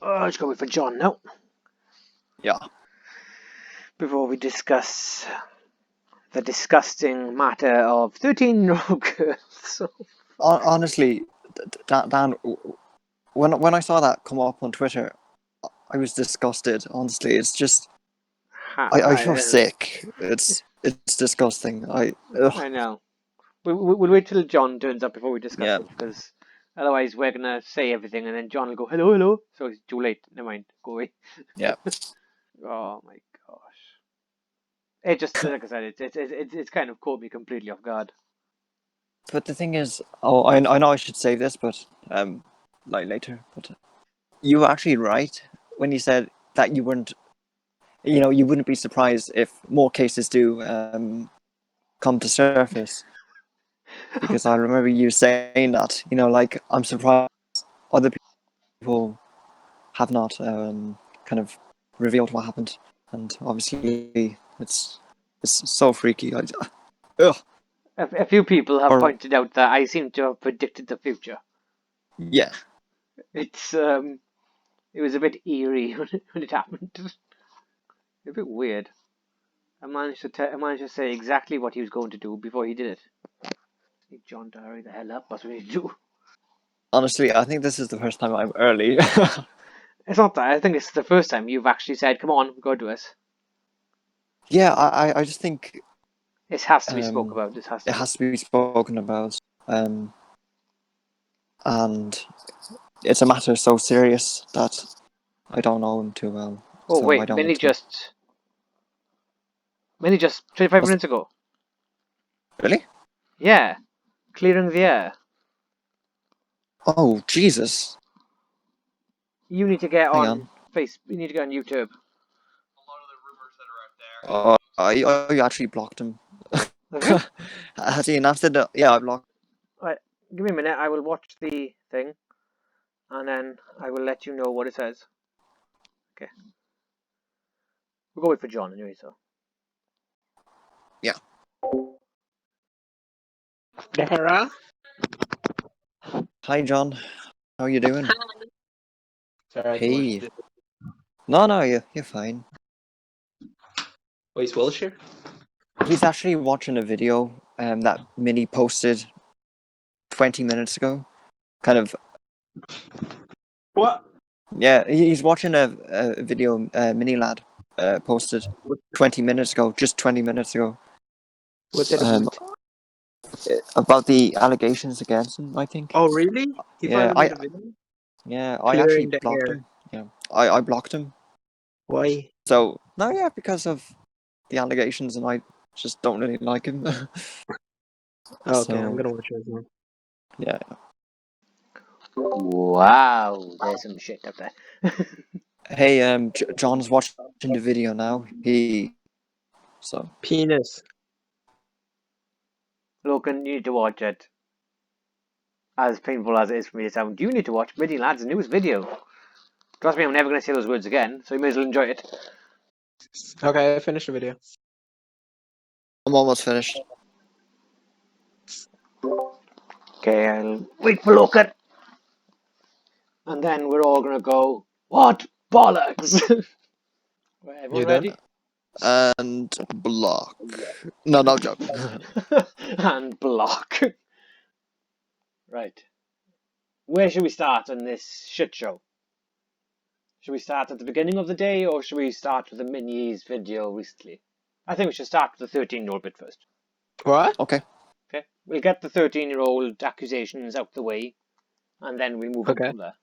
Let's go with for John now. Yeah. Before we discuss the disgusting matter of 13-year-old girls. Honestly, Dan, when I saw that come up on Twitter, I was disgusted. Honestly, it's just I feel sick. It's disgusting. I know. We'll wait till John turns up before we discuss it, because otherwise we're gonna say everything and then John will go hello, hello. So it's too late. Never mind. Go away. Yeah. Oh my gosh. It just, like I said, it's kind of caught me completely off guard. But the thing is, I know I should save this, but like later. But you were actually right when you said that you weren't. You wouldn't be surprised if more cases do come to surface. Because I remember you saying that. Like I'm surprised other people have not kind of revealed what happened, and obviously it's so freaky. Ugh. A few people have pointed out that I seem to have predicted the future. Yeah. It was a bit eerie when it happened. A bit weird. I managed to say exactly what he was going to do before he did it. Hey, John, to hurry the hell up. That's what you do. Honestly, I think this is the first time I'm early. It's not that. I think it's the first time you've actually said, "Come on, go to us." Yeah, I just think this has to be spoken about. It has to be spoken about, and it's a matter so serious that I don't know him too well. Oh so wait, I don't Minnie just 25 minutes ago. Really? Yeah, clearing the air. Oh Jesus! You need to get on face. You need to get on YouTube. You actually blocked him. Has he announced it? Yeah, I blocked. Right, give me a minute. I will watch the thing, and then I will let you know what it says. Okay. We'll go wait for John anyway. So. Yeah. Dara? Hi, John. How you doing? Sorry, Hey. No, you're fine. Oh, is Welsh here? He's actually watching a video that Minnie posted 20 minutes ago. Kind of. What? Yeah, he's watching a video Minnie lad posted 20 minutes ago, just 20 minutes ago. What's it about? About the allegations against him, I think. Oh, really? He Yeah, finally made a video? I actually Clearing the blocked air. him. Yeah, I blocked him. Why? So, no, yeah, because of the allegations, and I just don't really like him. Okay, I'm gonna watch it as well. Yeah. Wow, there's some shit up there. Hey, John's watching the video now. Penis. Logan, you need to watch it. As painful as it is for me to sound, you need to watch Middy Lad's newest video. Trust me, I'm never going to say those words again, so you may as well enjoy it. Okay, I finished the video. I'm almost finished. Okay, I'll wait for Logan. And then we're all going to go, what bollocks? Right, everyone ready? And block. No joke. And block. Right. Where should we start on this shit show? Should we start at the beginning of the day, or should we start with the Minnie's video recently? I think we should start with the 13-year-old bit first. What? Okay. Okay. We'll get the 13-year-old accusations out the way, and then we move on from there.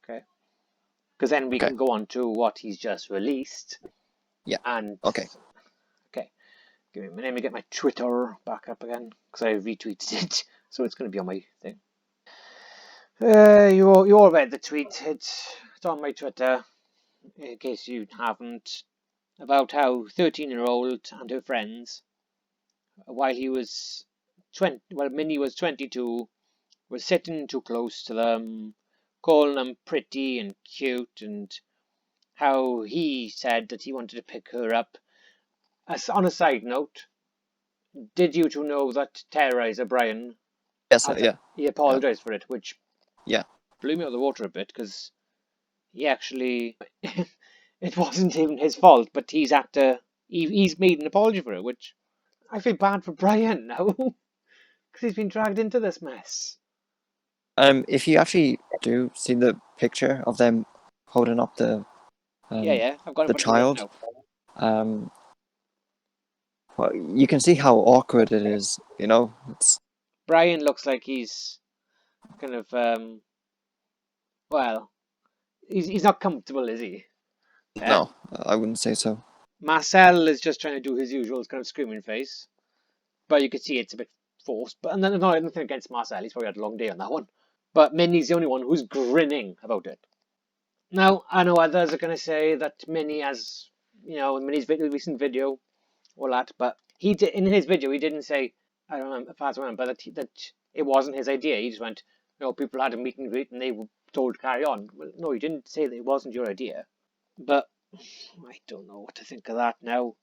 Okay. Because then we can go on to what he's just released. Yeah. And okay. Okay. Give me a minute. Let me get my Twitter back up again, because I retweeted it, so it's going to be on my thing. You all read the tweet. It's on my Twitter, in case you haven't, about how 13-year-old and her friends, while he was Minnie was 22, was sitting too close to them, calling them pretty and cute, and how he said that he wanted to pick her up. As on a side note, did you two know that Terrorizer Brian? Yes, yeah. He apologized for it, which blew me out of the water a bit, because he actually it wasn't even his fault, but he's made an apology for it, which I feel bad for Brian now because he's been dragged into this mess. If you actually do see the picture of them holding up the I've got it the in front of me child, now. well, you can see how awkward it is. It's Brian looks like he's kind of well, he's not comfortable, is he? Yeah. no, I wouldn't say so. Marcel is just trying to do his usual kind of screaming face, but you can see it's a bit forced. But and then not nothing against Marcel, he's probably had a long day on that one. But Minnie's the only one who's grinning about it. Now I know others are going to say that Minnie has, Minnie's recent video, all that, but he did in his video he didn't say I don't remember, as I remember that it wasn't his idea. He just went, people had a meet and greet and they were told to carry on. Well, no, he didn't say that it wasn't your idea. But I don't know what to think of that now.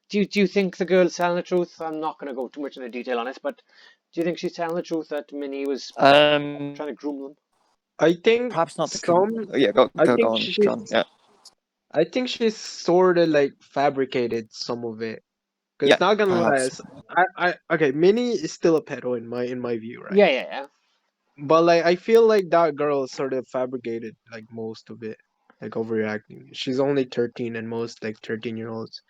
Do you think the girl's telling the truth? I'm not going to go too much into detail on it, but do you think she's telling the truth that Minnie was trying to groom them? I think Perhaps not the some. yeah. Go I think on, John. she's. Yeah, I think she's sort of like fabricated some of it. yeah, Because not gonna lie, perhaps. okay, Minnie is still a pedo in my view, right? Yeah. But like, I feel like that girl sort of fabricated like most of it, like overreacting. She's only 13, and most like 13-year-olds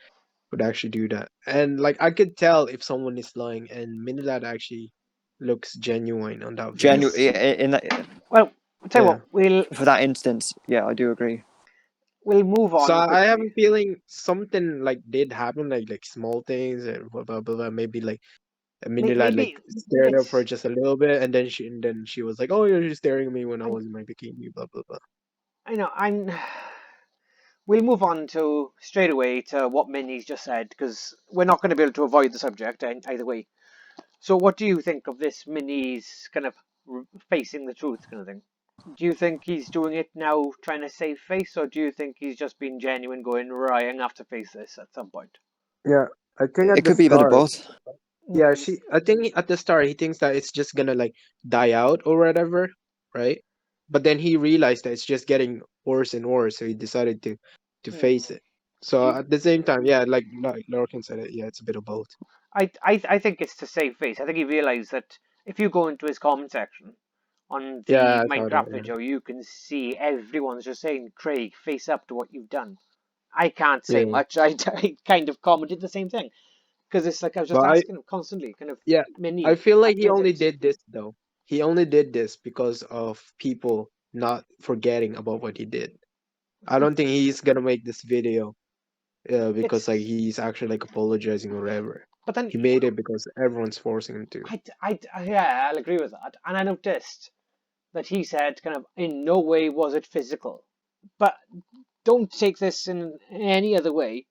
would actually do that. And like, I could tell if someone is lying, and Minilad actually looks genuine on that video. Genuine in that, Well, I'll tell you Yeah. what, we'll for that instance. Yeah, I do agree. move So on I have quickly. a feeling something like did happen, like small things, and blah blah blah. Maybe like Minilad like Maybe stared at her for it's. just a little bit, and then she was like, "Oh, you're just staring at me when I was in my bikini." Blah blah blah. I know. We'll move on to straight away to what Minnie's just said because we're not going to be able to avoid the subject either way. So, what do you think of this Minnie's kind of facing the truth kind of thing? Do you think he's doing it now, trying to save face, or do you think he's just being genuine, going, right, I'm gonna have to face this at some point? Yeah, I think at It the could be a bit of start. both. Yeah, Mm, I think at the start he thinks that it's just gonna like die out or whatever, right? But then he realized that it's just getting worse and worse, so he decided to mm. face it. So Do you, at the same time, yeah, like Lorcan said it, yeah, it's a bit of both. I think it's to save face. I think he realised that if you go into his comment section on the Yeah, I saw that. Minecraft video, you can see everyone's just saying, Craig, face up to what you've done. I can't Yeah, say yeah. much. I kind of commented the same thing because it's like I was just But asking him constantly, kind of, yeah, I Minnie, feel like he admit only it. did this though. He only did this because of people not forgetting about what he did. I don't think he's gonna make this video because It's, like he's actually like apologizing or whatever. but then He made it because everyone's forcing him to. yeah, I'll agree with that. And I noticed that he said, kind of, in no way was it physical. But don't take this in any other way.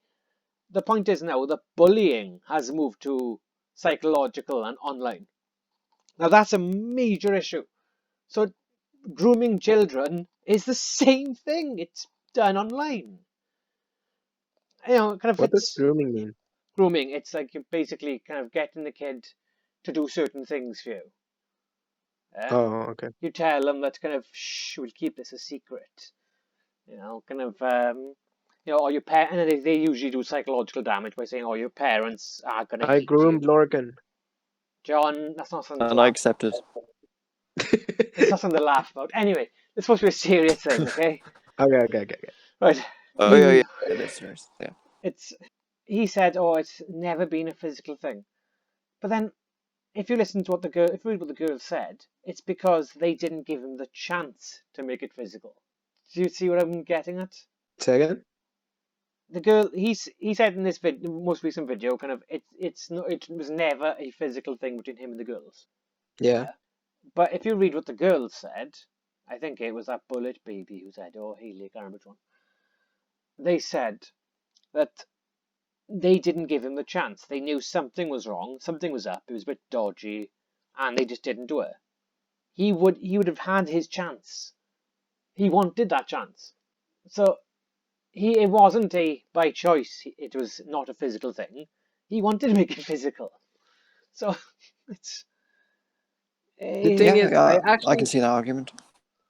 The point is now that bullying has moved to psychological and online. Now that's a major issue. So grooming children is the same thing. It's done online. Kind of What does it's grooming mean? grooming. It's like you're basically kind of getting the kid to do certain things for you. Yeah? Oh, okay. You tell them that kind of, shh, we'll keep this a secret. Kind of, or your parent, and they usually do psychological damage by saying, oh, your parents are going to I hate you. groomed Lorcan. John, that's not something to And I laugh accept it. about. It's not something to laugh about. Anyway, it's supposed to be a serious thing, okay? Okay. Right. Oh He, yeah, it is serious. Yeah. it's, he said, oh, it's never been a physical thing. But then, if you listen to if you read what the girl said, it's because they didn't give him the chance to make it physical. Do you see what I'm getting at? Second? The girl, he said in this most recent video, kind of, it was never a physical thing between him and the girls. Yeah. But if you read what the girls said, I think it was that Bullet Baby who said, or Haley, I can't remember which one. They said that they didn't give him the chance. They knew something was wrong, something was up, it was a bit dodgy, and they just didn't do it. He would have had his chance. He wanted that chance. So it wasn't a by choice. It was not a physical thing. He wanted to make it physical. So it's The eh, thing Yeah, is, I I can actually see that argument.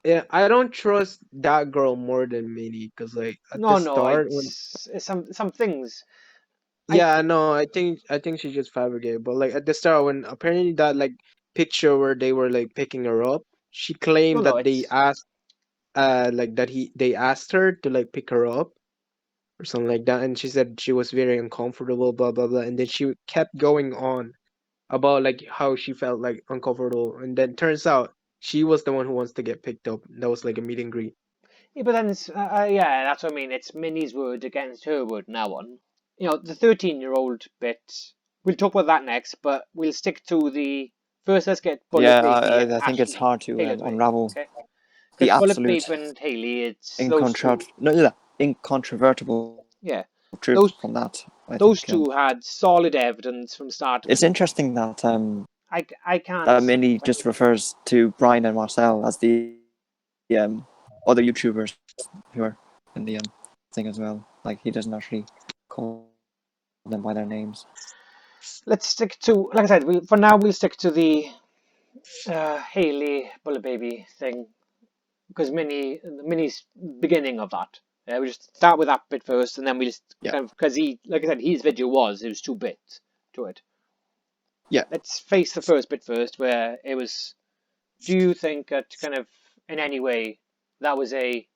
yeah, I don't trust that girl more than Minnie, because like at the No, start when it's some things. I yeah, no, I think she just fabricated, but like at the start when apparently that like picture where they were like picking her up, she no, claimed no, that they it's asked like that they asked her to like pick her up or something like that, and she said she was very uncomfortable, blah blah blah, and then she kept going on about like how she felt like uncomfortable, and then turns out she was the one who wants to get picked up. That was like a meet and greet. yeah, but then it's yeah, that's what I mean. It's Minnie's word against her word now on. You know, the 13-year-old bit. We'll talk about that next, but we'll stick to the first. Let's get Bullet Yeah, Baby and I think it's Ashley hard to Taylor's way. unravel Okay, the because Bullet absolute Baby and Haley, it's those two. incontrovertible Yeah, truth those from that. I those think two had solid evidence from start to it's finish. interesting that I can't. that Minnie just refers to Brian and Marcel as the other YouTubers who are in the thing as well. Like he doesn't actually call them by their names. Let's stick to, like I said, for now we'll stick to the Haley Bullet Baby thing because Minnie's beginning of that. Yeah, we just start with that bit first, and then we just Yeah, kind of because he, like I said, his video was 2 bits to it. yeah. Let's face the first bit first, where it was. Do you think that kind of in any way that was a,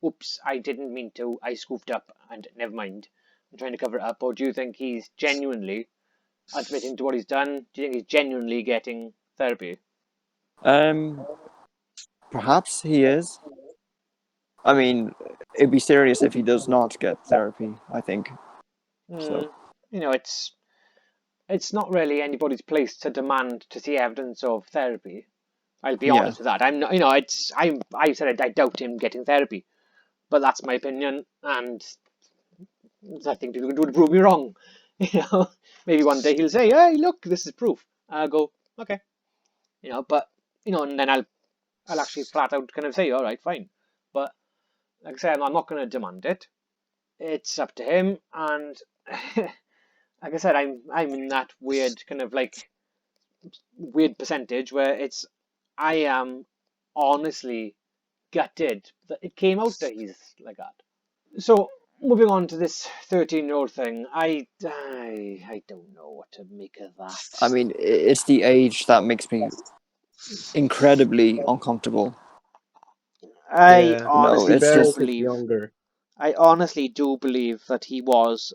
oops, I didn't mean to, I scooped up and never mind, I'm trying to cover it up, or do you think he's genuinely admitting to what he's done? Do you think he's genuinely getting therapy? Um, perhaps he is. I mean, it'd be serious if he does not get therapy. I think so. Mm, you know, it's not really anybody's place to demand to see evidence of therapy. I'll be Yeah. honest with that. I'm not, I said I doubt him getting therapy, but that's my opinion, and I think people would prove me wrong. You know, maybe one day he'll say, "Hey, look, this is proof." I'll go, "Okay," but and then I'll actually flat out kind of say, "All right, fine," but like I said, I'm not going to demand it. It's up to him, and like I said, I'm in that weird kind of like weird percentage where I am honestly gutted that it came out that he's like that. So moving on to this 13-year-old thing, I don't know what to make of I that. mean, it's the age that makes me incredibly uncomfortable. I Yeah, You know, honestly it's do Barrett just is believe, younger. I honestly do believe that he was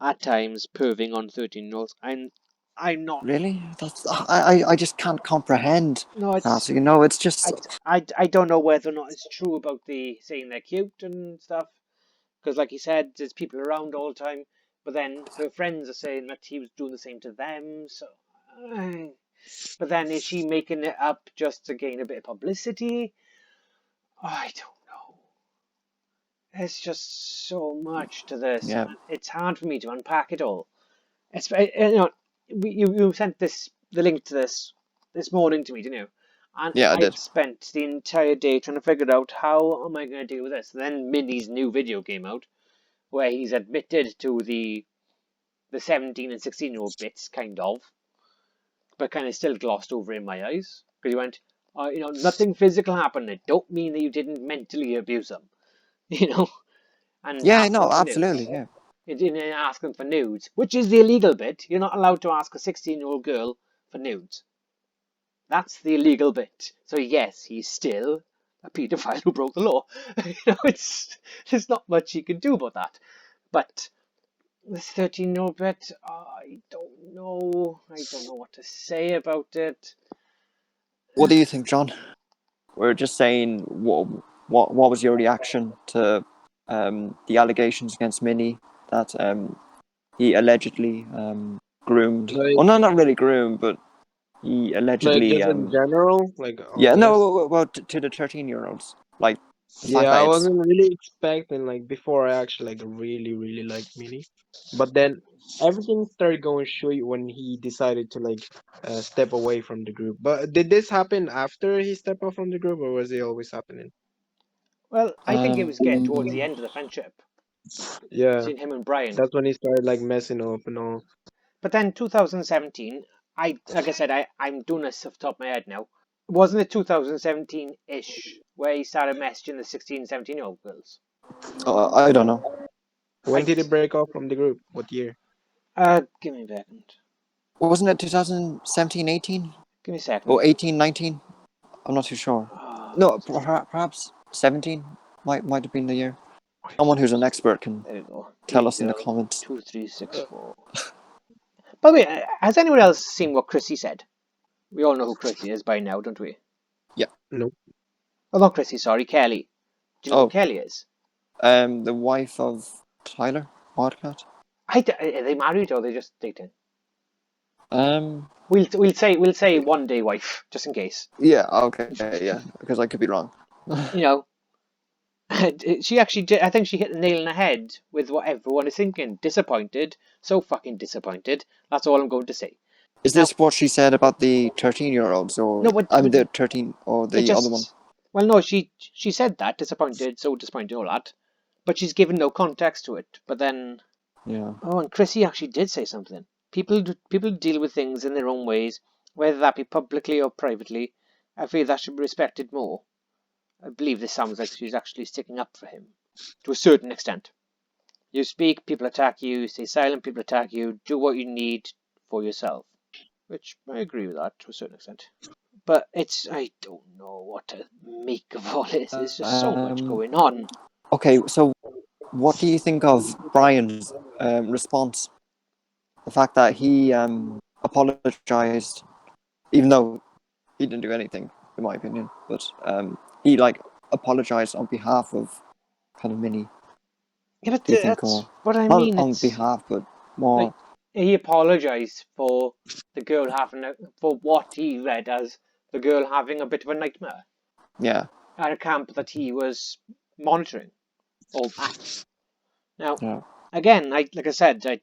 at times perving on 13-year-olds. I'm not. really I just can't comprehend No, that. You know, it's just I don't know whether or not it's true about the saying they're cute and stuff. Because, like he said, there's people around all the time. But then her friends are saying that he was doing the same to them. So, but then is she making it up just to gain a bit of publicity? I don't know. There's just so much to this, yeah, and it's hard for me to unpack it all. It's you sent the link to this morning to me, didn't you? And yeah, I I'd did. spent the entire day trying to figure out how am I going to deal with this. And then Minnie's new video came out where he's admitted to the 17 and 16-year-old bits, kind of, but kind of still glossed over in my eyes because he went, nothing physical happened. It don't mean that you didn't mentally abuse them, you know, and Yeah, ask them no, for absolutely, nudes. yeah. You didn't ask them for nudes, which is the illegal bit. You're not allowed to ask a 16-year-old girl for nudes. That's the illegal bit. So yes, he's still a paedophile who broke the law. There's not much he can do about that. But this 13-year-old bit, I don't know. I don't know what to say about it. What do you think, John? We're just saying what was your reaction to the allegations against Minnie that he allegedly groomed, Like, well, no, not really groomed, but he like allegedly just in general, like yeah, on this. no, well, to the 13-year-olds, like the fact Yeah, that I it's wasn't really expecting like before I actually like really really liked Mini, but then everything started going shit when he decided to like step away from the group. But did this happen after he stepped off from the group, or was it always happening? Well, I think it was getting towards the um end of the friendship Yeah, between him and Brian. that's when he started like messing up and all. But then 2017, like I said, I'm doing this off the top of my head now. Wasn't it 2017-ish where he started messaging the 16, 17-year-old girls? I don't know. When did it break off from the group? What year? Give me a second. Wasn't it 2017, 18? Give me a second. Or 18, 19? I'm not too sure. No, perhaps 17 might have been the year. Someone who's an expert can There we go. tell us in the comments. 2364. By the way, has anyone else seen what Chrissy said? We all know who Chrissy is by now, don't we? Yeah. Nope. Oh, not Chrissy, sorry, Kelly. Do you know who Kelly is? The wife of Tyler Wildcat. Are they married or are they just dating? Um. We'll say one day wife, just in case. Yeah. Okay. Yeah. Because I could be wrong. You know, she actually did. I think she hit the nail on the head with what everyone is thinking. Disappointed, so fucking disappointed. That's all I'm going to say. Is this what she said about the 13-year-olds, or No, but the 13 or it the other one? just. Well, no, she said that disappointed, so disappointed, all that, but she's given no context to it. But then, Yeah. oh, and Chrissy actually did say something. People deal with things in their own ways, whether that be publicly or privately. I feel that should be respected more. I believe this sounds like she's actually sticking up for him, to a certain extent. You speak, people attack you. Stay silent, people attack you. Do what you need for yourself. Which, I agree with that to a certain extent. But I don't know what to make of all this. There's just so much going on. Okay, so what do you think of Brian's response? The fact that he apologized, even though he didn't do anything, in my opinion, but he apologized on behalf of kind of Minnie. Yeah, but Do you think, that's or what I not mean. on It's behalf, but more? like he apologised for the girl for what he read as the girl having a bit of a nightmare Yeah. at a camp that he was monitoring or at. Now, Yeah. again, like I said, if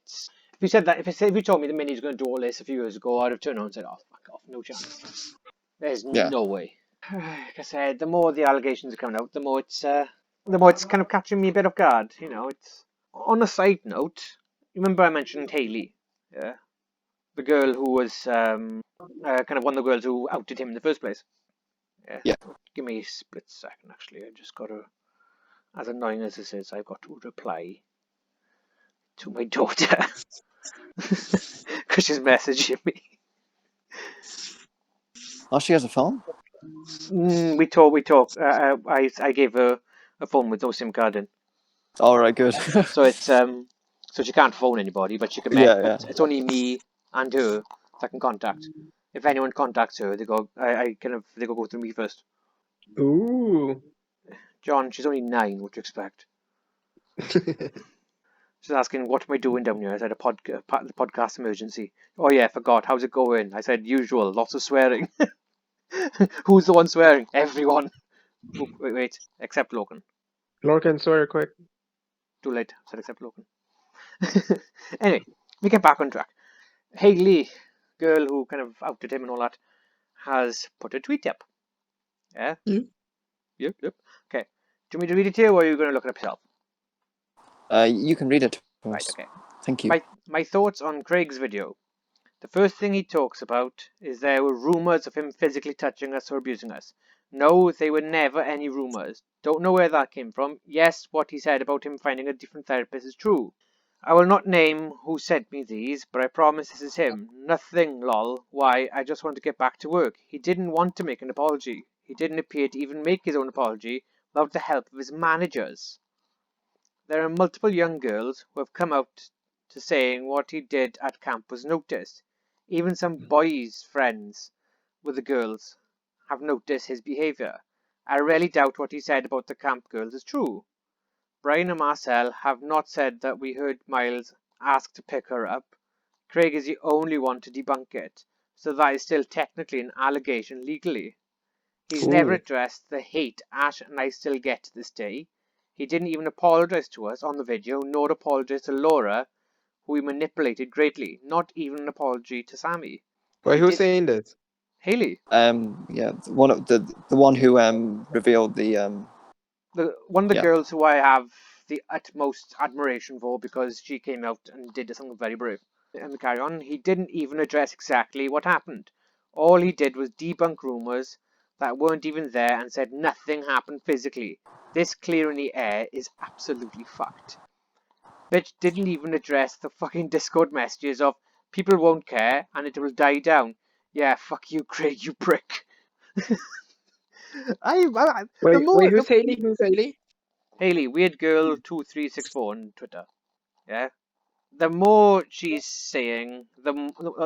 you said that, if you told me that Minnie's going to do all this a few years ago, I'd have turned around and said, "Oh, fuck off, no chance. There's Yeah. no way." Like I said, the more the allegations are coming out, the more it's kind of catching me a bit off guard. You know, it's on a side note. Remember I mentioned Halley, yeah, the girl who was kind of one of the girls who outed him in the first place. Yeah. Give me a split second. Actually, I just got to, as annoying as this is, I've got to reply to my daughter because she's messaging me. Oh, she has a phone? We talk. I gave her a phone with no SIM card in, All right, good. so it's so she can't phone anybody, but she can Yeah, but it's only me and her that can contact. If anyone contacts her, they go. They go through me first. Ooh. John, she's only 9. What do you expect? She's asking, "What am I doing down here?" I said, "A podcast emergency." "Oh yeah, forgot. How's it going?" I said, "Usual. Lots of swearing." Who's the one swearing? Everyone. Oh, wait. Except Logan. Lorcan, swear quick. Too late. I said except Logan. Anyway, we get back on track. Hayley, girl who kind of outed him and all that, has put a tweet up. Yeah? Yeah. Yep. Okay. Do you want me to read it to you, or are you going to look it up yourself? You can read it to Right, us. okay. Thank you. My thoughts on Craig's video. The first thing he talks about is there were rumours of him physically touching us or abusing us. No, they were never any rumours. Don't know where that came from. Yes, what he said about him finding a different therapist is true. I will not name who sent me these, but I promise this is him. Nothing, lol. Why, I just want to get back to work. He didn't want to make an apology. He didn't appear to even make his own apology without the help of his managers. There are multiple young girls who have come out to saying what he did at camp was noticed. Even some boys' friends with the girls have noticed his behaviour. I really doubt what he said about the camp girls is true. Brian and Marcel have not said that we heard Miles ask to pick her up. Craig is the only one to debunk it, so that is still technically an allegation legally. He's never Ooh. addressed the hate Ash and I still get to this day. He didn't even apologise to us on the video, nor apologise to Laura, who he manipulated greatly. Not even an apology to Sammy. Wait, He who's did. saying this? Hayley, Yeah, one of the one who revealed the one of the yeah. girls who I have the utmost admiration for because she came out and did something very brave. And carry on. He didn't even address exactly what happened. All he did was debunk rumours that weren't even there and said nothing happened physically. This clear in the air is absolutely fucked. Bitch didn't even address the fucking Discord messages of people won't care and it will die down. Yeah, fuck you, Craig, you prick. The Wait, more who's Haley? Who's Haley? Haley, weird girl 2364 on Twitter. Yeah. The more she's saying, the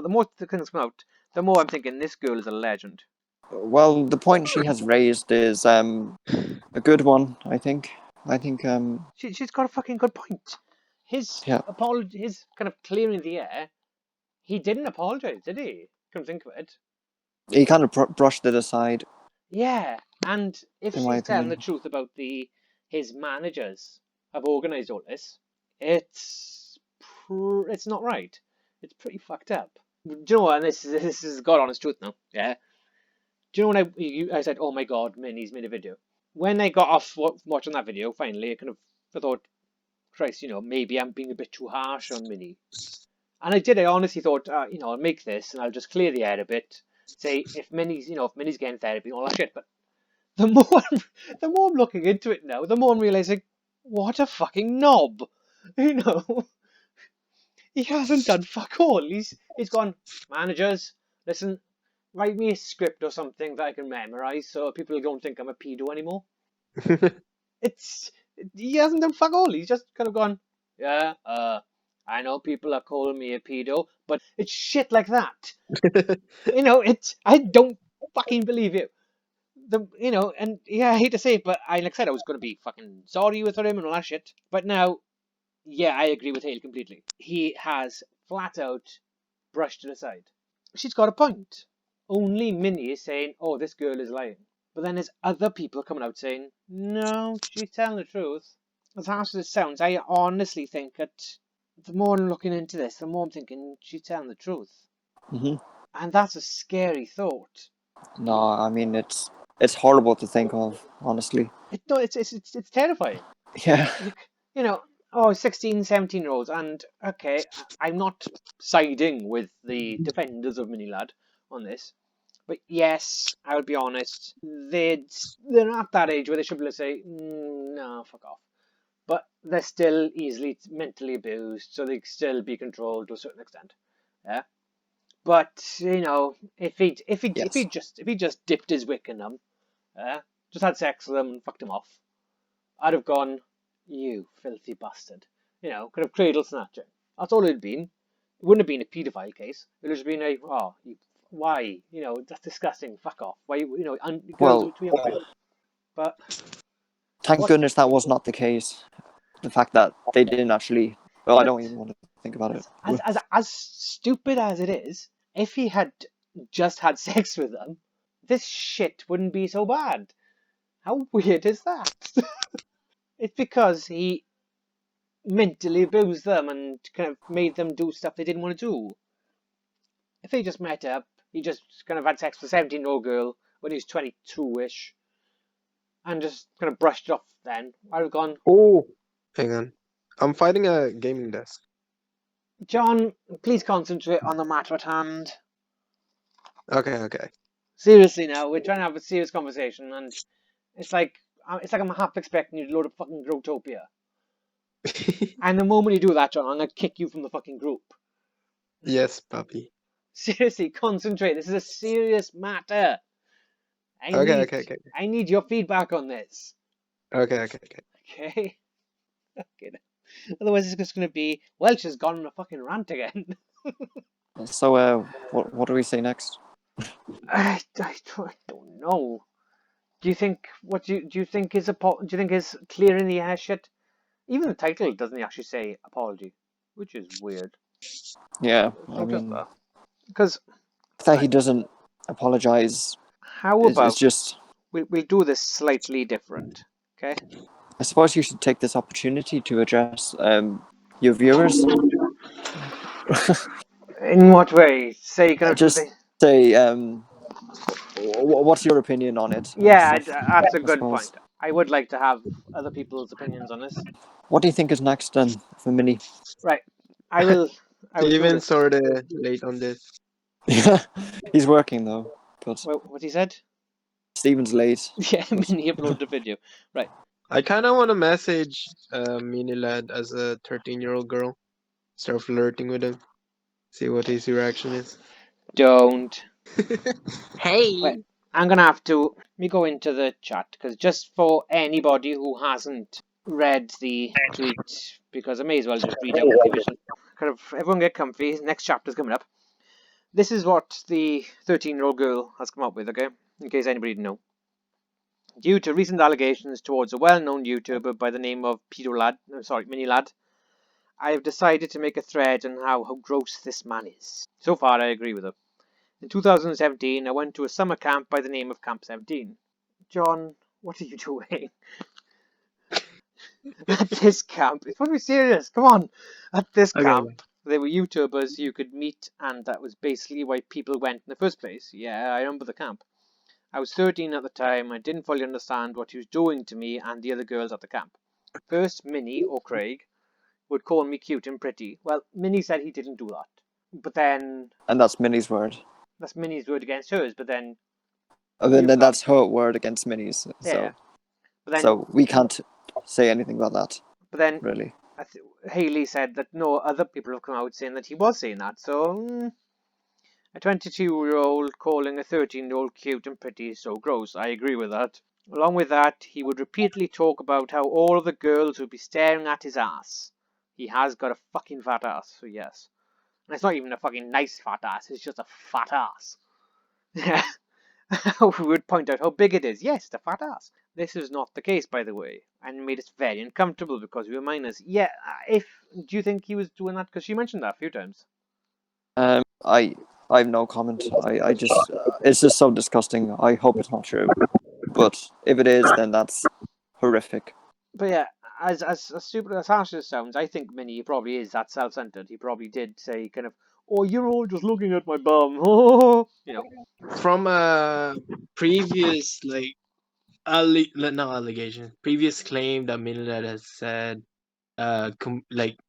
more things come out, the more I'm thinking this girl is a legend. Well, the point she has raised is a good one, I think. She's got a fucking good point. His Yeah, apology, his kind of clearing the air, he didn't apologize, did he? Come think of it. he kind of brushed it aside, Yeah, and if in my she's telling the opinion. truth about his managers have organised all this, it's not right. It's pretty fucked up. Do you know what? And this is God honest truth now. Yeah. Do you know when I said, "Oh my God, Minnie's made a video." When I got off watching that video, finally, I thought, Christ, maybe I'm being a bit too harsh on Minnie. And I did. I honestly thought, I'll make this and I'll just clear the air a bit. Say if Minnie's getting therapy and all that shit. But the more the more I'm looking into it now, the more I'm realizing, what a fucking knob. You know, he hasn't done fuck all. He's gone, managers, listen, write me a script or something that I can memorize so people don't think I'm a pedo anymore. It's He hasn't done fuck all. He's just kind of gone, yeah, I know people are calling me a pedo, but it's shit like that. I don't fucking believe it. And yeah, I hate to say it, but like I said, I was gonna be fucking sorry with him and all that shit. But now, yeah, I agree with Hale completely. He has flat out brushed it aside. She's got a point. Only Minnie is saying, "Oh, this girl is lying," but then there's other people coming out saying, "No, she's telling the truth." As harsh as it sounds, I honestly think that the more I'm looking into this, the more I'm thinking she's telling the truth, and that's a scary thought. No, I mean it's horrible to think of, honestly. It's terrifying. Yeah. You know, 16, 17-year-olds, and okay, I'm not siding with the defenders of Minilad on this, but yes, I'll be honest, they're at that age where they should be able to say, no, fuck off. But they're still easily mentally abused, so they can still be controlled to a certain extent. Yeah. But Yes. if he just dipped his wick in them, just had sex with them and fucked him off, I'd have gone, you filthy bastard. Could have cradle snatching. That's all it'd been. It wouldn't have been a paedophile case. It would have been why? That's disgusting. Fuck off. Why? Girls are Well, too young for you. But thank what? goodness that was not the case. The fact that they didn't actually. Well, I don't even want to think about it. As stupid as it is, if he had just had sex with them, this shit wouldn't be so bad. How weird is that? It's because he mentally abused them and kind of made them do stuff they didn't want to do. If they just met up, he just kind of had sex with a 17-year-old girl when he was 22-ish and just kind of brushed it off then, I'd have gone, Oh, hang on. I'm fighting a gaming desk. John, please concentrate on the matter at hand. Okay. Seriously now, we're trying to have a serious conversation and it's like I'm half expecting you to load up fucking Growtopia. And the moment you do that, John, I'm going to kick you from the fucking group. Yes, puppy. Seriously, concentrate. This is a serious matter. Okay. I need your feedback on this. Okay. Okay? Okay. Otherwise, it's just going to be, Welch has gone on a fucking rant again. So, what do we say next? I don't know. Do you think do you think is clear in the air shit? Even the title doesn't actually say apology, which is weird. Yeah, It's I not just mean, that. Because that he doesn't apologize how is about just. we'll do this slightly different, okay? I suppose you should take this opportunity to address your viewers. In what way? Say kind of Just say. say what's your opinion on it and Yeah, stuff. that's a I good suppose. point. I would like to have other people's opinions on this. What do you think is next then for Minnie? Right. I will do Even this. sort of late on this. Yeah, he's working though. But What he said? Stephen's late. Yeah, Minnie uploaded a video. Right. I kind of want to message Mini Lad as a 13-year-old girl. Start flirting with him. See what his reaction is. Don't. Hey! Wait, I'm gonna have to go into the chat because just for anybody who hasn't read the tweet, because I may as well just read out the official. Kind of everyone get comfy. Next chapter's coming up. This is what the 13-year-old girl has come up with. Okay, in case anybody didn't know. Due to recent allegations towards a well-known YouTuber by the name of Mini Lad, I have decided to make a thread on how gross this man is. So far, I agree with her. In 2017, I went to a summer camp by the name of Camp 17. John, what are you doing? At this camp, it's supposed to be serious, come on! At this camp, there were YouTubers you could meet, and that was basically why people went in the first place. Yeah, I remember the camp. I was 13 at the time, I didn't fully understand what he was doing to me and the other girls at the camp. First, Minnie, or Craig, would call me cute and pretty. Well, Minnie said he didn't do that. But then, And that's Minnie's word. that's Minnie's word against hers, but then... And then that's her word against Minnie's. Yeah. But then, so we can't say anything about that, but then really. Haley said that no other people have come out saying that he was saying that. So, a 22-year-old calling a 13-year-old cute and pretty is so gross. I agree with that. Along with that, he would repeatedly talk about how all of the girls would be staring at his ass. He has got a fucking fat ass, so yes. And it's not even a fucking nice fat ass, it's just a fat ass. Yeah. We would point out how big it is. Yes, it's a fat ass. This is not the case, by the way, and made us very uncomfortable because we were minors. Yeah, do you think he was doing that? Because she mentioned that a few times. I have no comment. I just it's just so disgusting. I hope it's not true, but if it is, then that's horrific. But yeah, as stupid as harsh as it sounds, I think Minnie probably is that self-centered. He probably did say kind of, "Oh, you're all just looking at my bum," oh, you know. From a previous not allegation, previous claim that Mini Lad has said,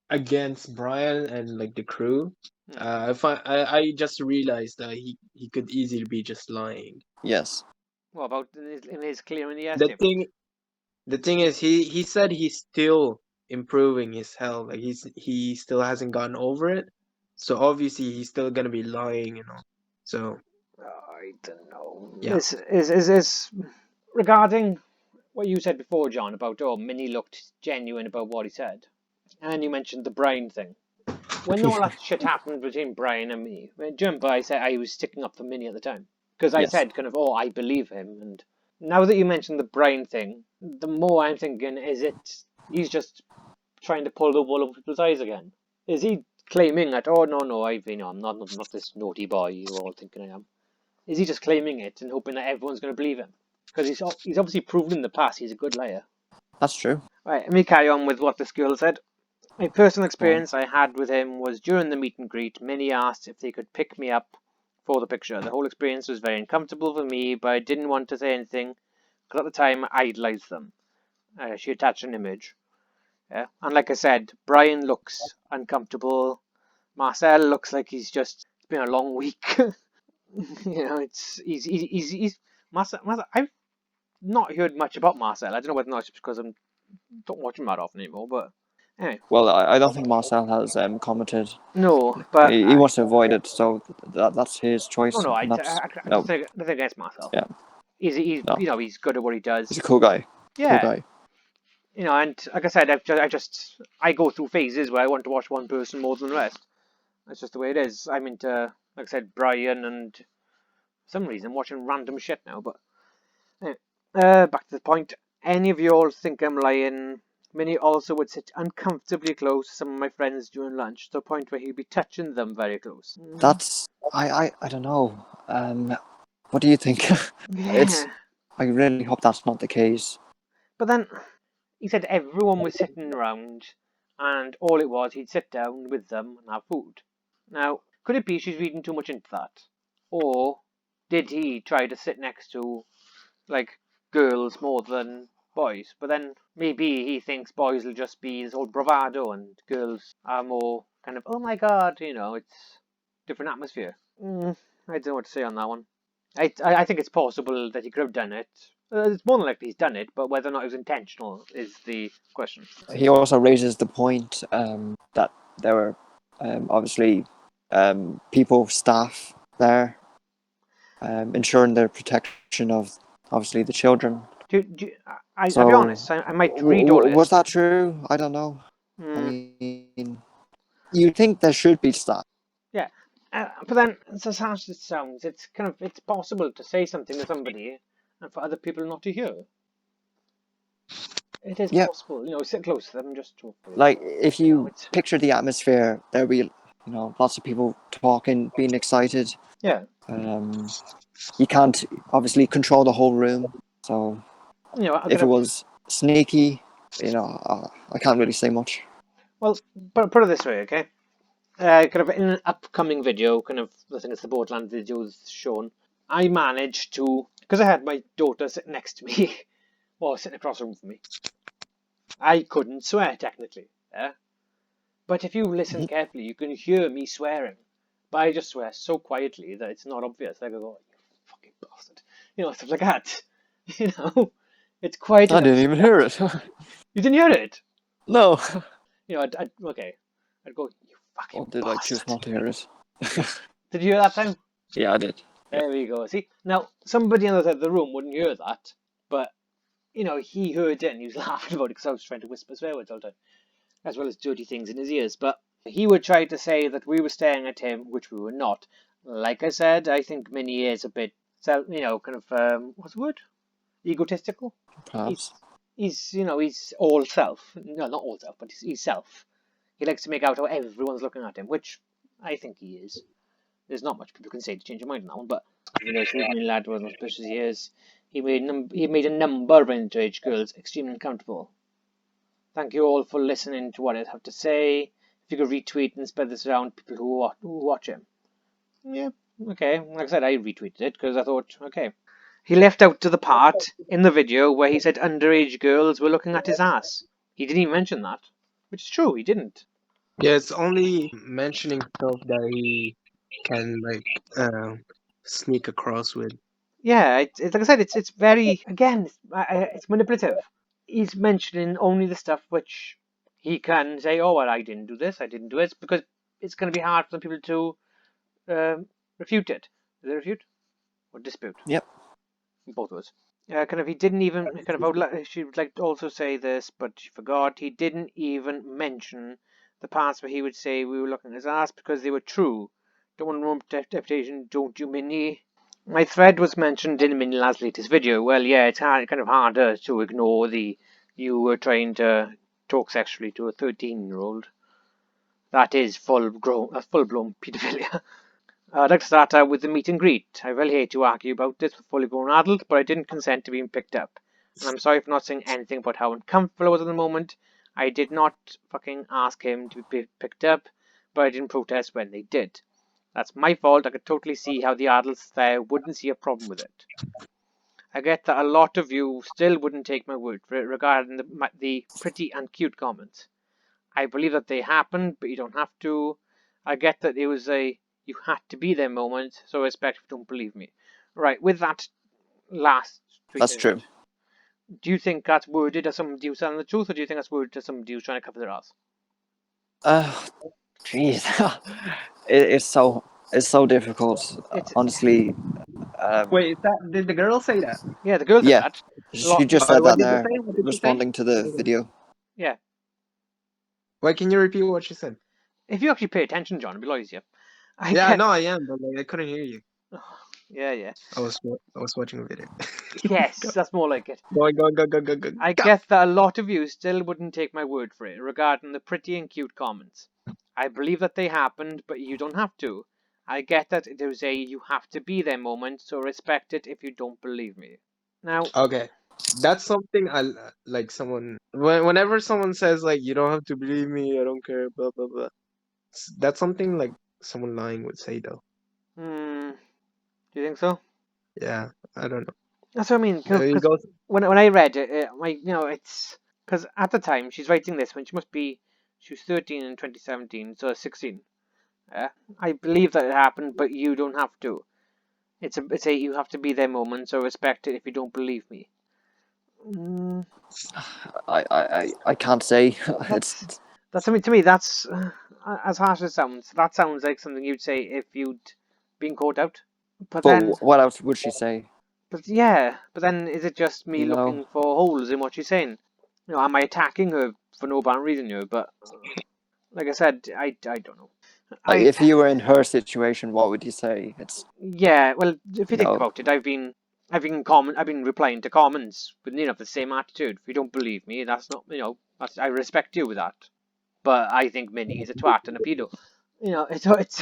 against Brian and like the crew. I just realized that he could easily be just lying. Yes. What about in his clearing the air The tape? thing is he said he's still improving his health. Like he still hasn't gotten over it. So obviously he's still gonna be lying, you know. So I don't know. yeah. This is regarding what you said before, John, about Minnie looked genuine about what he said, and then you mentioned the Brian thing. When all that shit happened between Brian and me, do you remember I said I was sticking up for Minnie at the time? Because I Yes. said kind of, oh, I believe him. And now that you mentioned the Brian thing, the more I'm thinking, is it he's just trying to pull the wool over people's eyes again? Is he claiming that, oh, no, I'm not this naughty boy you all thinking I am? Is he just claiming it and hoping that everyone's going to believe him? Because he's obviously proven in the past he's a good liar. That's true. Right, let me carry on with what this girl said. A personal experience I had with him was during the meet and greet. Minnie asked if they could pick me up for the picture. The whole experience was very uncomfortable for me, but I didn't want to say anything because at the time I idolized them. She attached an image. Yeah. And like I said, Brian looks uncomfortable. Marcel looks like it's been a long week. He's Marcel. I've not heard much about Marcel. I don't know whether or not it's because I don't watch him that often anymore, but anyway. Well, I don't think Marcel has commented. No, but He wants to avoid it, so that's his choice. no, I no. think against Marcel. Yeah. He's No. he's good at what he does. He's a cool guy. Yeah. Cool guy. And like I said, I go through phases where I want to watch one person more than the rest. That's just the way it is. I'm into, like I said, Brian, and for some reason I'm watching random shit now. But anyway, back to the point. Any of you all think I'm lying? Minnie also would sit uncomfortably close to some of my friends during lunch, to the point where he'd be touching them very close. That's I don't know. What do you think? Yeah. I really hope that's not the case. But then he said everyone was sitting around, and all it was, he'd sit down with them and have food. Now, could it be she's reading too much into that? Or did he try to sit next to, like, girls more than boys? But then maybe he thinks boys will just be his old bravado and girls are more kind of, oh my god, it's different atmosphere. I don't know what to say on that one. I think it's possible that he could have done it. It's more than likely he's done it, but whether or not it was intentional is the question. He also raises the point that there were obviously people, staff there, ensuring the protection of obviously the children. I'll be So, honest, I might read all was this. that true? I don't know. I Mm, mean, you'd think there should be staff. yeah, but then, as harsh as it sounds, it's possible to say something to somebody and for other people not to hear. It is Yeah, possible, sit close to them, just talk to them. like if you It's picture the atmosphere, there'll be lots of people talking, being excited. yeah, You can't obviously control the whole room, so I if could it have. was sneaky, I can't really say much. Well, put it this way, okay? Kind of in an upcoming video, kind of I think it's the Borderland videos shown. I managed to, because I had my daughter sitting next to me, or sitting across the room from me. I couldn't swear technically, yeah. But if you listen Mhm. carefully, you can hear me swearing. But I just swear so quietly that it's not obvious. Like I go, "You fucking bastard," stuff like that. You know, it's quiet I enough didn't so even that hear it. you didn't hear it. No. Okay, I'd go, "You fucking Or did I choose bastard." not to hear it? Did you hear that time? Yeah, I did. Yeah. There we go. See, now somebody on the other side of the room wouldn't hear that, but he heard it and he was laughing about it because I was trying to whisper swear words all the time, as well as dirty things in his ears. But he would try to say that we were staring at him, which we were not. Like I said, I think Minnie is a bit, kind of, what's the word? Egotistical. He's, Perhaps. he's all self. No, not all self, but he's self. He likes to make out how everyone's looking at him, which I think he is. There's not much people can say to change your mind on that one, but sweet mean lad was as ambitious as he is. He made a number of underage girls extremely uncomfortable. Thank you all for listening to what I have to say. If you could retweet and spread this around people who watch him. Yeah, okay. Like I said, I retweeted it because I thought, okay. He left out to the part in the video where he said underage girls were looking at his ass. He didn't even mention that, which is true. He didn't. Yeah, it's only mentioning stuff that he can sneak across with. Yeah, it's like I said, it's very again, it's manipulative. He's mentioning only the stuff which he can say, oh well, I didn't do this, I didn't do this, because it's going to be hard for some people to refute it. Is it refute or dispute? Yep. Both of us. Kind of, he didn't even kind of. She would like to also say this, but she forgot. He didn't even mention the parts where he would say we were looking at his ass because they were true. Don't want to ruin reputation, don't you, Minnie? My thread was mentioned in Minnie La's latest video. Well, yeah, it's kind of harder to ignore you were trying to talk sexually to a 13-year-old. That is full-blown paedophilia. I'd like to start out with the meet and greet. I really hate to argue about this with fully grown adults, but I didn't consent to being picked up. And I'm sorry for not saying anything about how uncomfortable I was at the moment. I did not fucking ask him to be picked up, but I didn't protest when they did. That's my fault. I could totally see how the adults there wouldn't see a problem with it. I get that a lot of you still wouldn't take my word for it regarding the pretty and cute comments. I believe that they happened, but you don't have to. I get that it was a you had to be there moment, so I respect if you don't believe me. Right, with that last That's statement, true. do you think that's worded as somebody who's telling the truth, or do you think that's worded as somebody who's trying to cover their ass? Jeez. It's so difficult. It's Honestly, Wait, did the girl say that? yeah, the girl said yeah. that. A She lot, just said What that did she there, say? What did she say? responding to the video. yeah. Wait, can you repeat what she said? If you actually pay attention, John, it'd be a lot easier. I Yeah, get. no, I am, but I couldn't hear you. Yeah, yeah. I was watching a video. Yes, that's more like it. Go. I get that a lot of you still wouldn't take my word for it regarding the pretty and cute comments. I believe that they happened, but you don't have to. I get that there's a you have to be there moment, so respect it if you don't believe me. Now, Okay, that's something like someone whenever someone says like you don't have to believe me, I don't care, blah blah blah. That's something like someone lying would say though. do you think so? Yeah, I don't know. That's what I mean. There you Because go. when I read it, it's because at the time she's writing this when she was 13 in 2017, so 16. I believe that it happened, but you don't have to. It's a you have to be their moment, so respect it if you don't believe me. I can't say. That's something to me. That's as harsh as it sounds. That sounds like something you'd say if you'd been caught out. But then, But what else would she say? but yeah, but then is it just me You know, looking for holes in what she's saying? Am I attacking her for no apparent reason here? But like I said, I don't know. like if you were in her situation, what would you say? It's Yeah. Well, if you you think know, about it, I've been replying to comments with the same attitude. If you don't believe me, that's not I respect you with that. But I think Minnie is a twat and a pedo. It's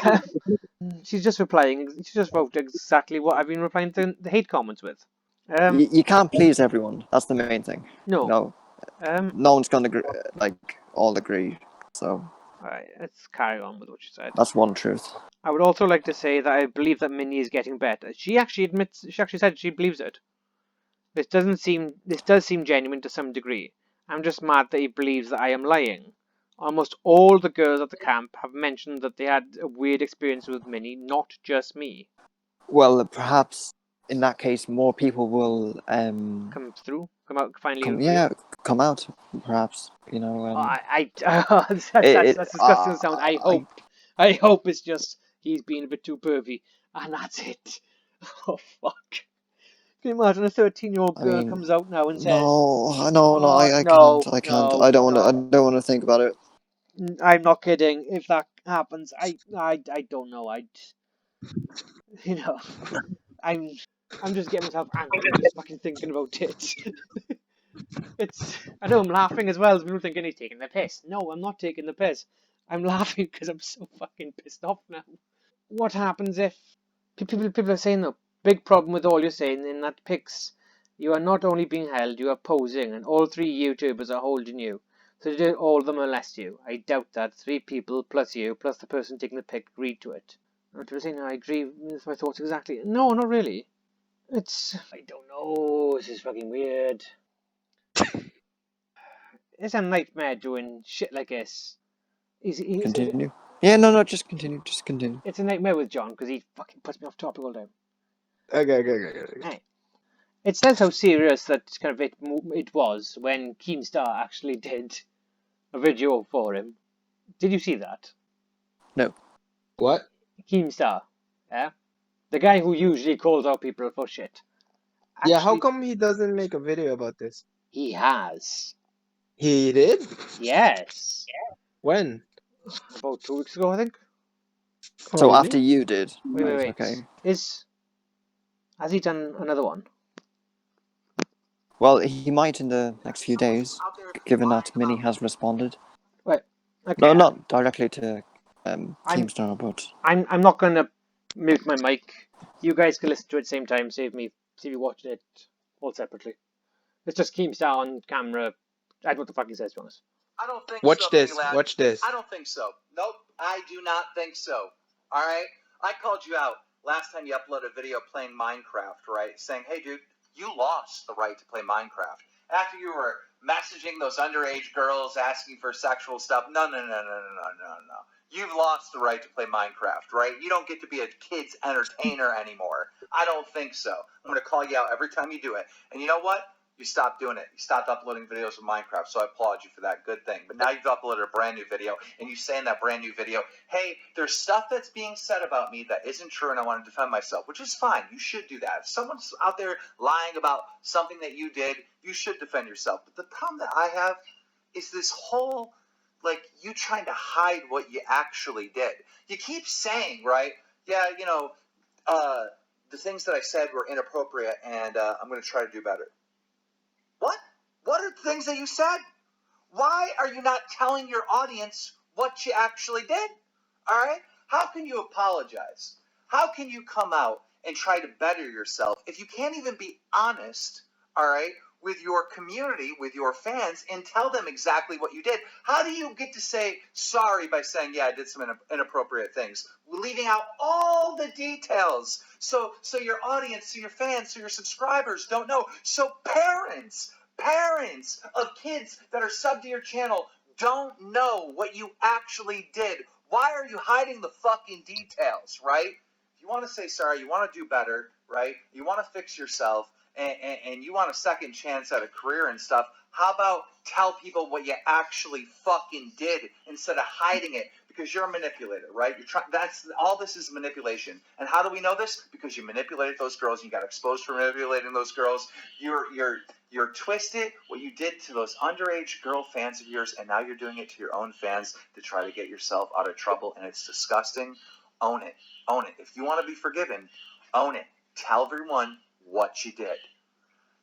she's just replying. She just wrote exactly what I've been replying to the hate comments with. you can't please everyone. That's the main thing. You No. know, Um. no one's gonna like all agree. So All right. Let's carry on with what she said. that's one truth. I would also like to say that I believe that Minnie is getting better. She actually admits. She actually said she believes it. This does seem genuine to some degree. I'm just mad that he believes that I am lying. Almost all the girls at the camp have mentioned that they had a weird experience with Minnie, not just me. Well, perhaps in that case, more people will Come through, come out, finally come reveal. yeah come out. Perhaps That's it disgusting to sound. I hope it's just he's being a bit too pervy, and that's it. Oh fuck! Can you imagine a 13-year-old I girl mean comes out now and says, no "Oh I can't no, I can't no, I no, don't want to think about it. I'm not kidding. If that happens, I don't know. You know, I'm, I'm just getting myself angry just fucking thinking about it. I know I'm laughing as well as people thinking he's taking the piss. No, I'm not taking the piss. I'm laughing because I'm so fucking pissed off now. What happens if people are saying, though, big problem with all you're saying in that pics, you are not only being held, you are posing, and all three YouTubers are holding you. So did all of them molest you? I doubt that. 3 people plus you plus the person taking the pic agreed to it. And people are saying, I agree with my thoughts exactly. No, not really. I don't know. This is fucking weird. It's a nightmare doing shit like this. Continue. Yeah, no, just continue. Just continue. It's a nightmare with John because he fucking puts me off topic all the time. Okay. Hey. It says how serious that kind of it was when Keemstar actually did a video for him. Did you see that? No. What? Keemstar, yeah, the guy who usually calls out people for shit. Yeah, how Actually, come he doesn't make a video about this? he has. He did? Yes, When? about 2 weeks ago, I think. Oh, So after really? you did, right? Wait. Okay. Has he done another one? Well, he might in the next few days, given that Minnie has responded. Wait. Okay. No, not directly to I'm Keemstar, but I'm not gonna mute my mic. You guys can listen to it at the same time. Save you watching it all separately. It's just Keemstar on camera. I don't know what the fuck he says, to be honest. I don't think Watch so, this. P-Lad. Watch this. I don't think so. Nope, I do not think so. All right? I called you out last time you uploaded a video playing Minecraft, right? Saying, hey, dude, you lost the right to play Minecraft. After you were messaging those underage girls asking for sexual stuff. No. You've lost the right to play Minecraft, right? You don't get to be a kid's entertainer anymore. I don't think so. I'm going to call you out every time you do it. And you know what? You stopped doing it. You stopped uploading videos of Minecraft, so I applaud you for that. Good thing. But now you've uploaded a brand new video, and you say in that brand new video, hey, there's stuff that's being said about me that isn't true, and I want to defend myself, which is fine. You should do that. If someone's out there lying about something that you did, you should defend yourself. But the problem that I have is this whole, like, you trying to hide what you actually did. You keep saying, right, yeah, the things that I said were inappropriate, and I'm going to try to do better. What? What are the things that you said? Why are you not telling your audience what you actually did? All right? How can you apologize? How can you come out and try to better yourself if you can't even be honest, all right, with your community, with your fans, and tell them exactly what you did? How do you get to say sorry by saying, yeah, I did some inappropriate things, leaving out all the details so your audience, so your fans, so your subscribers don't know? So parents of kids that are subbed to your channel don't know what you actually did. Why are you hiding the fucking details, right? If You want to say sorry. You want to do better, right? You want to fix yourself, and you want a second chance at a career and stuff. How about tell people what you actually fucking did instead of hiding it? Because you're a manipulator, right? You're trying. That's all. This is manipulation. And how do we know this? Because you manipulated those girls. You got exposed for manipulating those girls. You're twisted what you did to those underage girl fans of yours, and now you're doing it to your own fans to try to get yourself out of trouble, and it's disgusting. Own it. Own it. If you want to be forgiven, own it. Tell everyone what you did.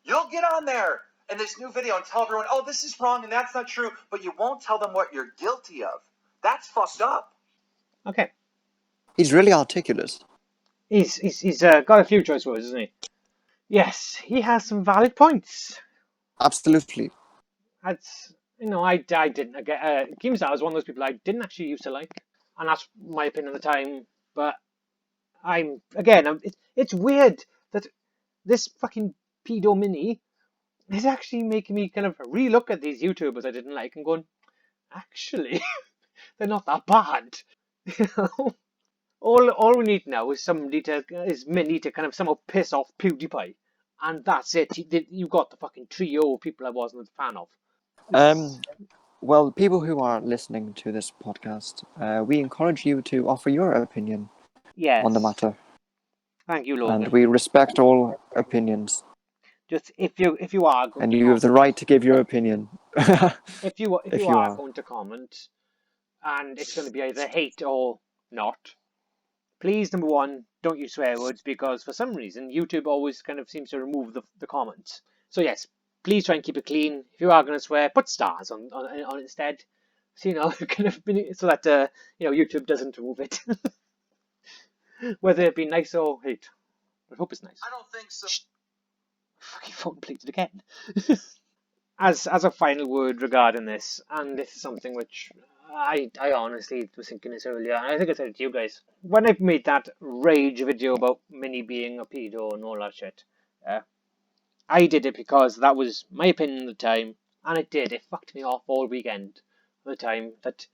You'll get on there in this new video and tell everyone, oh, this is wrong and that's not true, but you won't tell them what you're guilty of. That's fucked up. Okay. He's really articulate. He's got a few choice words, isn't he? Yes, he has some valid points. Absolutely. That's, I didn't get Keemstar was one of those people I didn't actually used to like, and that's my opinion at the time. But it's weird that this fucking pedo mini is actually making me kind of relook at these YouTubers I didn't like and going, actually, they're not that bad. All we need now is Mini to kind of somehow piss off PewDiePie, and that's it. You got the fucking trio of people I wasn't a fan of. Well, people who are listening to this podcast, we encourage you to offer your opinion Yes. on the matter. Thank you, Logan. And we respect all opinions. Just if you are going and to you have the right to give your opinion. if you are going to comment, and it's going to be either hate or not, please, number one, don't use swear words, because for some reason YouTube always kind of seems to remove the comments. So yes, please try and keep it clean. If you are going to swear, put stars on instead. So kind of so that YouTube doesn't remove it. Whether it be nice or hate. I hope it's nice. I don't think so. Shh. Fucking phone plated again. As a final word regarding this, and this is something which I honestly was thinking this earlier, and I think I said it to you guys. When I made that rage video about Minnie being a pedo and all that shit, I did it because that was my opinion at the time, and it fucked me off all weekend at the time that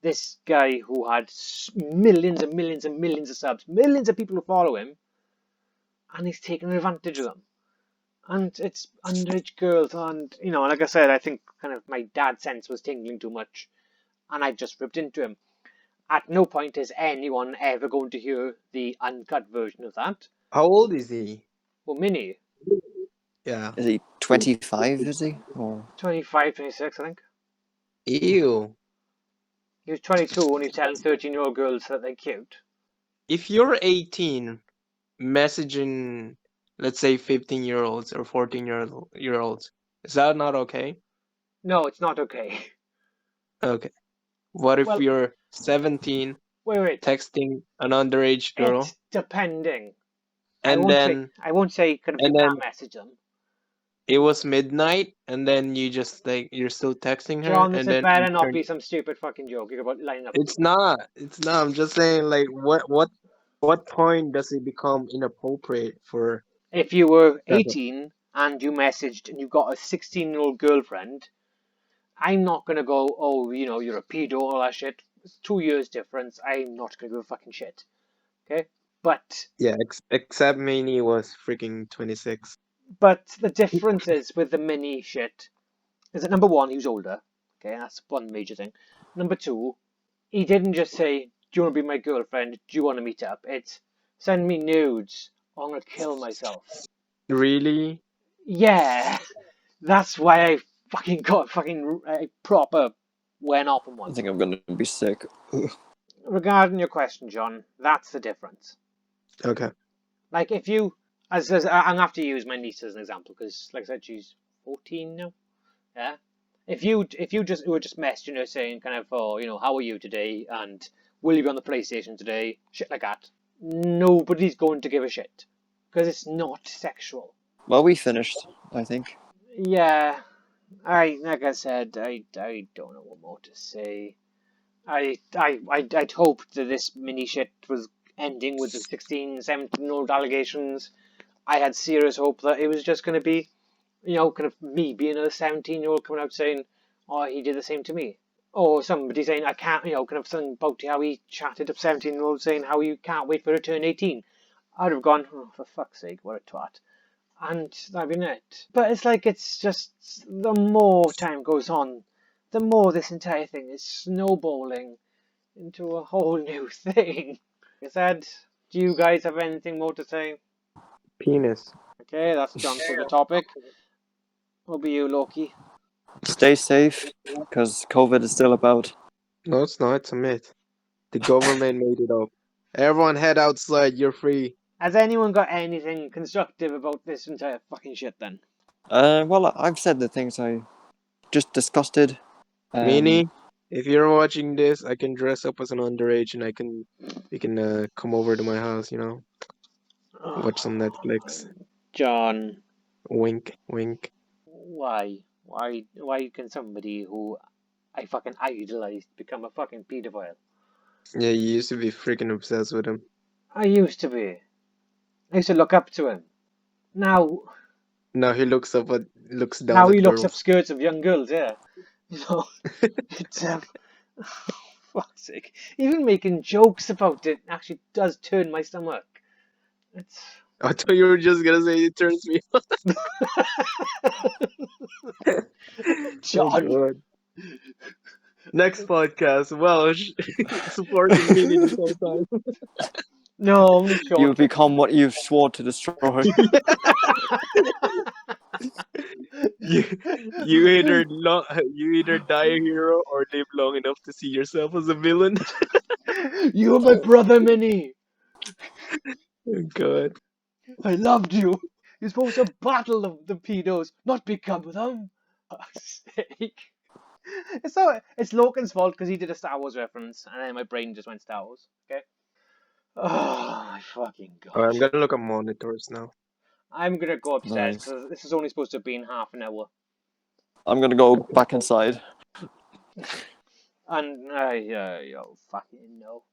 this guy who had millions and millions and millions of subs, millions of people who follow him, and he's taking advantage of them. And it's underage girls, and like I said, I think kind of my dad's sense was tingling too much, and I just ripped into him. At no point is anyone ever going to hear the uncut version of that. How old is he? Well, Minnie. Yeah. Is he 25, is he? Or 25, 26, I think. Ew. He was 22 when he was telling 13-year-old girls that they're cute. If you're 18, messaging, let's say 15-year-olds or 14-year-olds, is that not okay? No, it's not okay. Okay. What if Well, you're 17, wait. texting an underage girl, It's depending. and I won't say kind of you can't message them. it was midnight, and then you just you're still texting her, John, this and is then better not be some stupid fucking joke you're about lining up. It's not. I'm just saying, like, what point does it become inappropriate for? If you were 18 and you messaged and you got a 16-year-old girlfriend, I'm not gonna go, oh, you're a pedo, all that shit. It's 2 years difference. I'm not gonna give a fucking shit. Okay? But Yeah, except Minnie was freaking 26. But the difference is with the mini shit is that number one, he was older. Okay, that's one major thing. Number two, he didn't just say, do you want to be my girlfriend? Do you want to meet up? It's send me nudes or I'm gonna kill myself. Really? Yeah, that's why I fucking got proper went off on one. I think I'm gonna be sick. Regarding your question, John, that's the difference. Okay. Like if you, I'm gonna have to use my niece as an example because, like I said, she's 14 now. Yeah. If you were just messaging her saying kind of, oh, how are you today, and will you be on the PlayStation today, shit like that, nobody's going to give a shit because it's not sexual. Well, we finished, I think. Yeah, like I said, I don't know what more to say. I'd hoped that this mini shit was ending with the 16, 17-year-old allegations. I had serious hope that it was just going to be, kind of me being a 17-year-old coming out saying, oh, he did the same to me. Or somebody saying, I can't, kind of something about how he chatted up 17-year-olds saying how you can't wait for her to turn 18. I'd have gone, oh, for fuck's sake, what a twat. And that'd been it. But it's like it's just the more time goes on, the more this entire thing is snowballing into a whole new thing. Like I said, do you guys have anything more to say? Penis. Okay, that's done for the topic. What about you, Loki? Stay safe, because COVID is still about. No, it's not. It's a myth. The government made it up. Everyone head outside. You're free. Has anyone got anything constructive about this entire fucking shit then? Well, I've said the things I just disgusted. Meanie, if you're watching this, I can dress up as an underage and you can come over to my house, watch some Netflix. John, Wink, wink. why? Why can somebody who I fucking idolized become a fucking paedophile? Yeah, you used to be freaking obsessed with him. I used to be. I used to look up to him. Now Now he looks down now at he looks up girls. skirts of young girls, yeah. It's fuck's sake. Even making jokes about it actually does turn my stomach. It's I thought you were just gonna say it turns me on. Oh John. God. Next podcast. Well, supporting Meanie this whole time. No, I'm You short. become what you've sworn to destroy. You either die a hero or live long enough to see yourself as a villain. You're my brother, Minnie. Oh, God. I loved you. You're supposed to battle the pedos, not become them. Fuck's sake. It's Logan's fault because he did a Star Wars reference, and then my brain just went Star Wars. Okay. Oh my fucking Oh, god. I'm gonna look at monitors now. I'm gonna go upstairs Nice. because this is only supposed to be in half an hour. I'm gonna go back inside. And yo, fucking no.